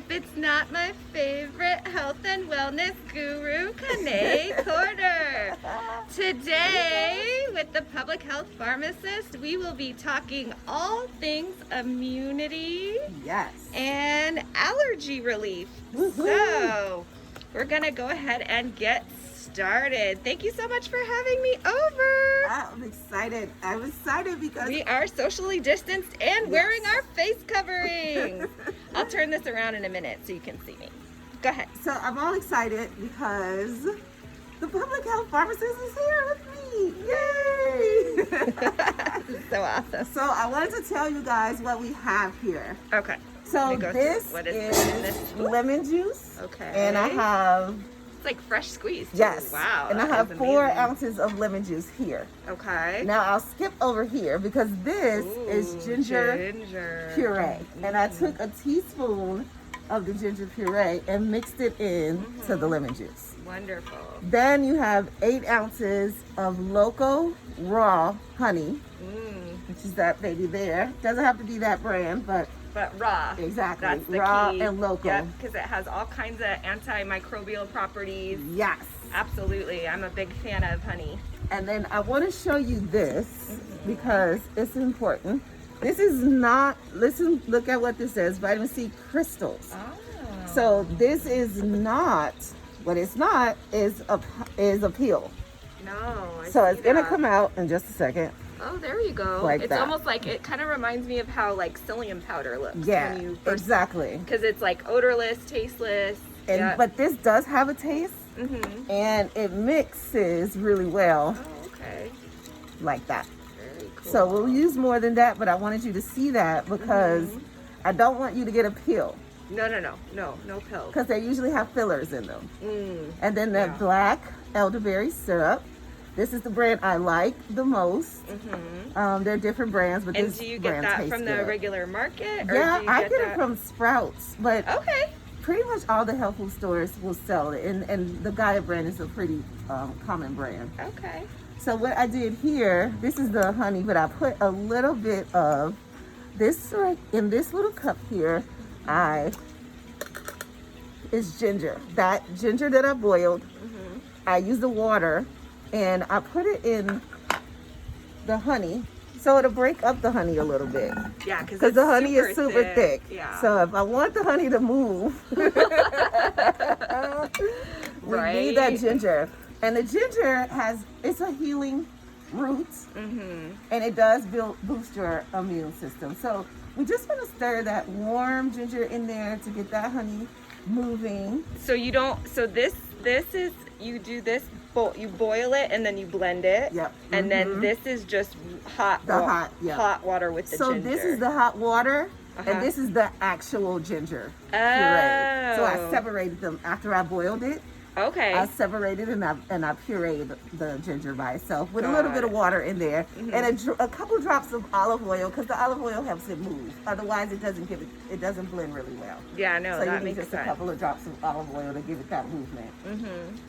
it's not my favorite health and wellness guru, Kine Corder. Today, with the public health pharmacist, we will be talking all things immunity and allergy relief. So, we're gonna go ahead and get started. Thank you so much for having me over. I'm excited. I'm excited because we are socially distanced and wearing our face coverings. I'll turn this around in a minute so you can see me. Go ahead. So I'm all excited because the public health pharmacist is here with me. Yay! This is so awesome. So I wanted to tell you guys what we have here. Okay. So this is lemon juice. Okay. And I have like fresh squeezed. Yes. Wow. And I have 4 ounces of lemon juice here. Okay. Now I'll skip over here because this is ginger puree. And I took a teaspoon of the ginger puree and mixed it in to the lemon juice. Wonderful. Then you have 8 ounces of local raw honey, which is that baby there. Doesn't have to be that brand, but raw. Exactly. That's the raw key. And local. Yep, because it has all kinds of antimicrobial properties. Yes. Absolutely. I'm a big fan of honey. And then I want to show you this because it's important. This is not, look at what this says, vitamin C crystals. Oh. So this is not, what it's not is a pill. No. So it's going to come out in just a second. Oh, there you go. Like it's that. Almost like, it kind of reminds me of how like psyllium powder looks. Yeah, exactly. Because it's like odorless, tasteless. And but this does have a taste, and it mixes really well. Oh, okay. Like that. Very cool. So we'll use more than that, but I wanted you to see that because I don't want you to get a pill. No pill. Because they usually have fillers in them. And then the black elderberry syrup. This is the brand I like the most. There are different brands, but this brand tastes good. And do you get that from the regular market? Or Yeah, do you I get it from Sprouts, but pretty much all the health food stores will sell it. And the Gaia brand is a pretty common brand. Okay. So what I did here, this is the honey, but I put a little bit of this right in this little cup here. Is ginger. That ginger that I boiled. I use the water. And I put it in the honey, so it'll break up the honey a little bit. Yeah, because the honey is super thick. Yeah. So if I want the honey to move, we need that ginger. And the ginger it's a healing root, and it does boost your immune system. So we just want to stir that warm ginger in there to get that honey moving. So you don't. So this is you do this. You boil it and then you blend it. Yep. And then this is just hot water with the ginger. So this is the hot water, and this is the actual ginger puree. So I separated them after I boiled it. Okay. I separated and I pureed the ginger by itself with a little bit of water in there and a couple drops of olive oil because the olive oil helps it move. Otherwise, it doesn't blend really well. Yeah, no, so that you need makes just a couple of drops of olive oil to give it that movement.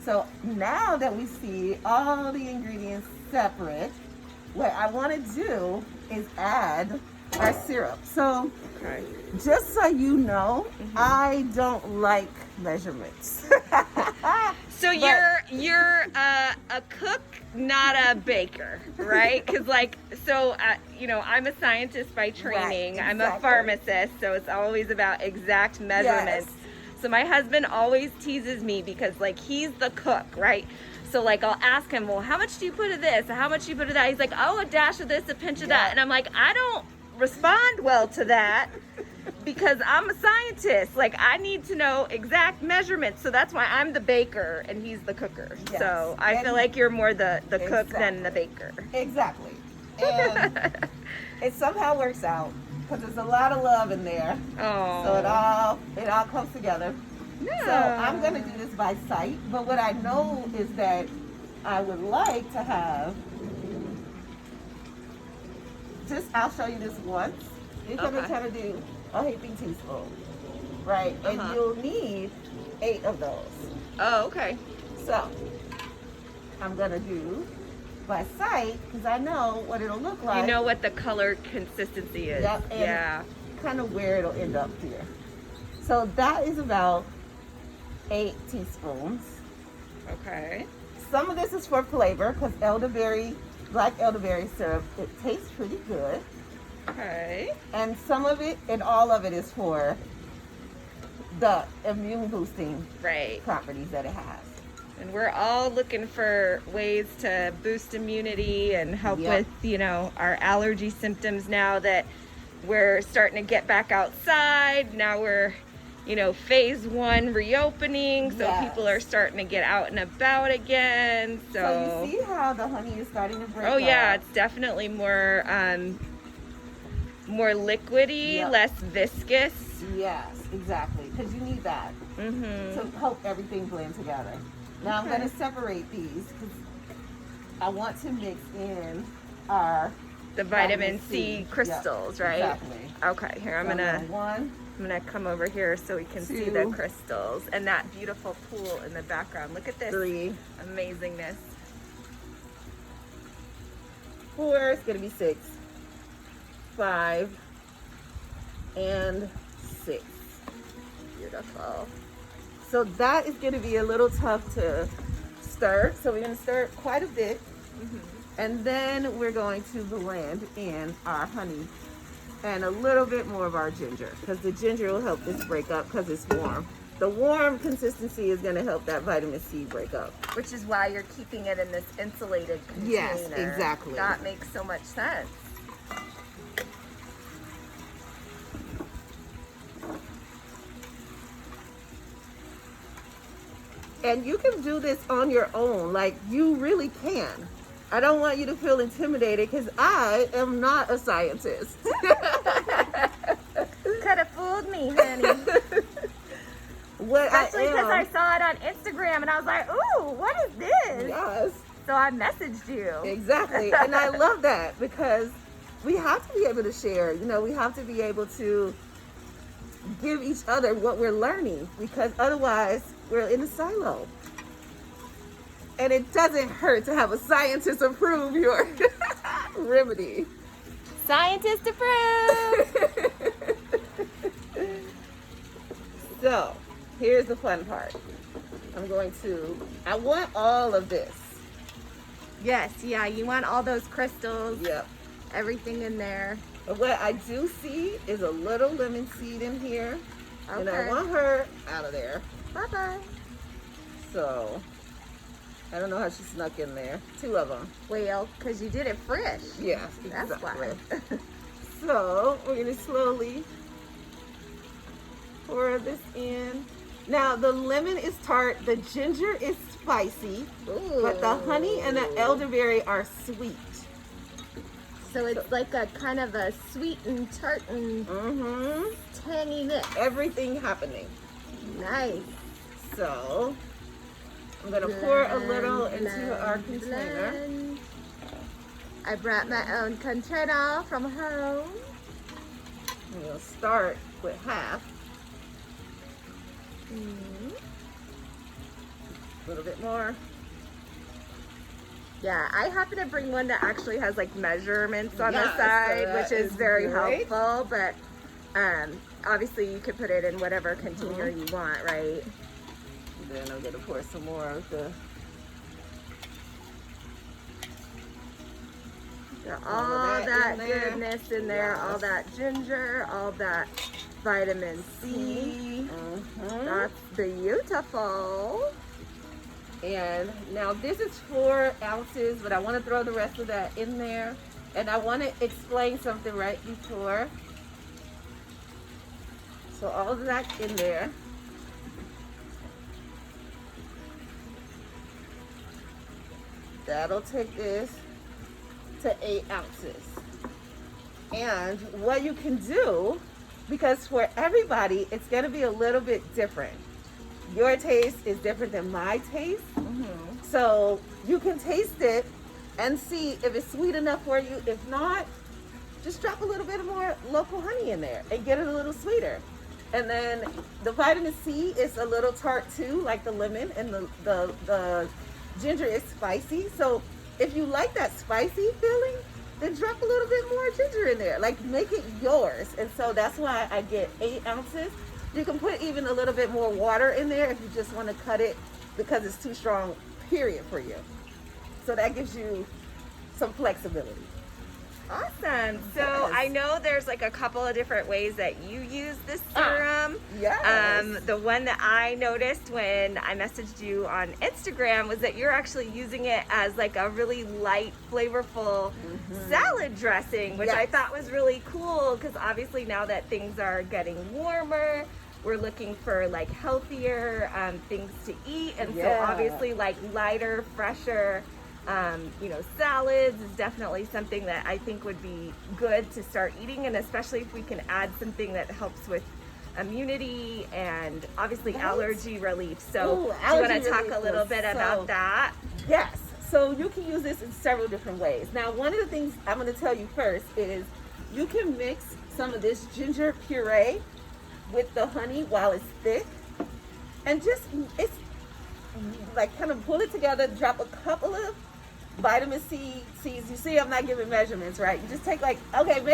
So now that we see all the ingredients separate, what I want to do is add our syrup. So just so you know, I don't like measurements. So you're a cook, not a baker, right? Because I'm a scientist by training. Right, exactly. I'm a pharmacist, so it's always about exact measurements. Yes. So my husband always teases me because he's the cook, right? So I'll ask him, well, how much do you put of this? How much do you put of that? He's like, oh, a dash of this, a pinch of that. And I'm like, I don't respond well to that. Because I'm a scientist, I need to know exact measurements. So that's why I'm the baker and he's the cooker. Yes. So I feel like you're more the cook than the baker. Exactly. And it somehow works out because there's a lot of love in there. Oh. So it all comes together. Yeah. So I'm gonna do this by sight. But what I know is that I would like to have I'll show you this once. You're gonna try to do a heaping teaspoon, right? And you'll need 8 of those. Oh, okay. So I'm gonna do by sight because I know what it'll look like. You know what the color consistency is. Yep, and kind of where it'll end up here. So that is about 8 teaspoons. Okay. Some of this is for flavor because elderberry, black elderberry syrup, it tastes pretty good. Okay. And some of it and all of it is for the immune boosting Right. properties that it has. And we're all looking for ways to boost immunity and help Yep. with, you know, our allergy symptoms now that we're starting to get back outside. Now we're, you know, phase 1 reopening, so Yes. people are starting to get out and about again. So you see how the honey is starting to break Oh yeah, up? it's definitely more more liquidy, Yep. less viscous. Yes, exactly. Because you need that to help everything blend together. Now I'm Okay. going to separate these because I want to mix in our The vitamin C crystals, Yep, right? Exactly. Okay, here I'm So gonna one, come over here so we can see the 2, crystals and that beautiful pool in the background. Look at this 3, amazingness. 4. It's going to be 6, 5, and 6. Beautiful. So that is going to be a little tough to stir. So we're going to stir it quite a bit. And then we're going to blend in our honey and a little bit more of our ginger because the ginger will help this break up because it's warm. The warm consistency is going to help that vitamin C break up. Which is why you're keeping it in this insulated container. Yes, exactly. That makes so much sense. And you can do this on your own. Like, you really can. I don't want you to feel intimidated because I am not a scientist. Could have fooled me, honey. What Especially I because I am, saw it on Instagram and I was like, ooh, what is this? yes, So I messaged you. exactly. And I love that because we have to be able to share. You know, we have to be able to give each other what we're learning because otherwise we're in a silo. And it doesn't hurt to have a scientist approve your remedy. Scientist approved. So, here's the fun part. I want all of this. Yes, yeah, you want all those crystals, Yep. everything in there. But what I do see is a little lemon seed in here. And I Okay. want her out of there. Bye-bye. So, I don't know how she snuck in there. 2 of them. Well, because you did it fresh. Yes, That's exactly. why. So, we're going to slowly pour this in. Now, the lemon is tart. The ginger is spicy. But the honey and the elderberry are sweet. So it's like a kind of a sweet and tart and tangy mix. Everything happening. Nice. So, I'm going to pour a little into our container. Blend. I brought my own container from home. I'm going to start with half. A little bit more. Yeah, I happen to bring one that actually has like measurements on Yeah, the so side, that which is is very great. helpful. But obviously, you could put it in whatever container you want, right? And then I'm going to pour some more of the All that that in there. goodness in there, all Yes. that ginger, all that vitamin C. That's beautiful. And now this is 4 ounces, but I want to throw the rest of that in there. And I want to explain something right before. So all of that in there. That'll take this to 8 ounces. And what you can do, because for everybody, it's going to be a little bit different. Your taste is different than my taste. So you can taste it and see if it's sweet enough for you. If not, just drop a little bit more local honey in there and get it a little sweeter. And then the vitamin C is a little tart too, like the lemon, and the ginger is spicy. So if you like that spicy feeling, then drop a little bit more ginger in there. Like, make it yours. And so that's why I get 8 ounces. You can put even a little bit more water in there if you just want to cut it because it's too strong, period, for you. So that gives you some flexibility. Awesome. So Yes. I know there's like a couple of different ways that you use this serum. Yes. The one that I noticed when I messaged you on Instagram was that you're actually using it as like a really light, flavorful salad dressing, which I Yes. thought was really cool because obviously now that things are getting warmer, we're looking for like healthier things to eat. And so Yeah. obviously like lighter, fresher, salads is definitely something that I think would be good to start eating, and especially if we can add something that helps with immunity and obviously Right. allergy relief. So Ooh, do you want allergy to talk relief a little was bit so- about that? Yes. So you can use this in several different ways. Now, one of the things I'm going to tell you first is you can mix some of this ginger puree with the honey while it's thick, and it's like kind of pull it together, drop a couple of vitamin C seeds. You see, I'm not giving measurements, right? You just take make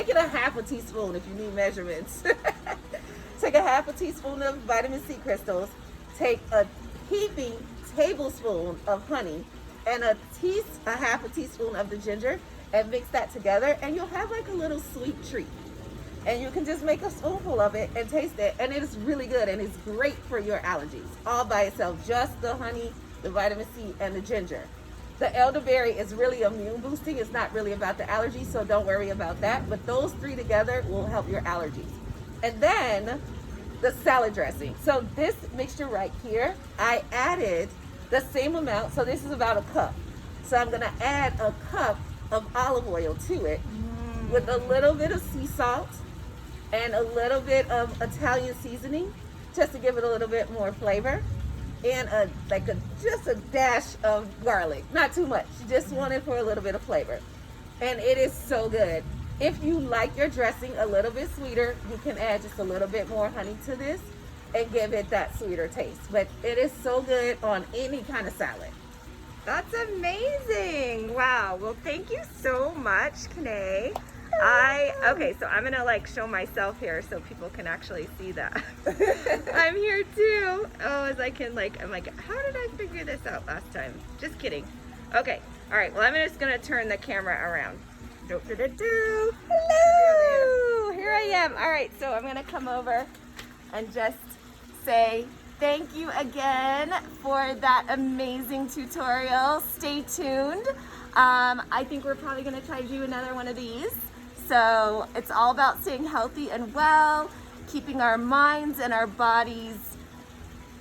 it a half a teaspoon if you need measurements. Take a half a teaspoon of vitamin C crystals, take a heaping tablespoon of honey, and a half a teaspoon of the ginger, and mix that together, and you'll have like a little sweet treat. And you can just make a spoonful of it and taste it, and it is really good, and it's great for your allergies all by itself. Just the honey, the vitamin C, and the ginger. The elderberry is really immune boosting. It's not really about the allergies, so don't worry about that. But those three together will help your allergies. And then the salad dressing. So this mixture right here, I added the same amount. So this is about a cup. So I'm gonna add a cup of olive oil to it with a little bit of sea salt and a little bit of Italian seasoning, just to give it a little bit more flavor. And just a dash of garlic, not too much. You just want it for a little bit of flavor, and it is so good. If you like your dressing a little bit sweeter, you can add just a little bit more honey to this and give it that sweeter taste. But it is so good on any kind of salad. That's amazing. Wow. Well, thank you so much, Kine. So I'm gonna show myself here so people can actually see that. I'm here too. Oh, as I can I'm like, how did I figure this out last time? Just kidding. Okay. All right. Well, I'm just gonna turn the camera around. Hello. Here I am. All right. So I'm gonna come over and just say thank you again for that amazing tutorial. Stay tuned. I think we're probably gonna try to do another one of these. So it's all about staying healthy and well, keeping our minds and our bodies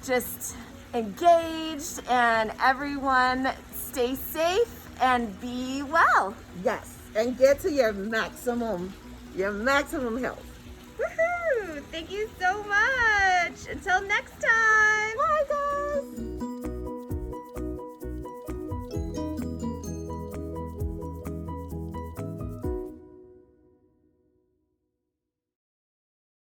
just engaged, and everyone stay safe and be well. Yes, and get to your maximum health. Woohoo! Thank you so much. Until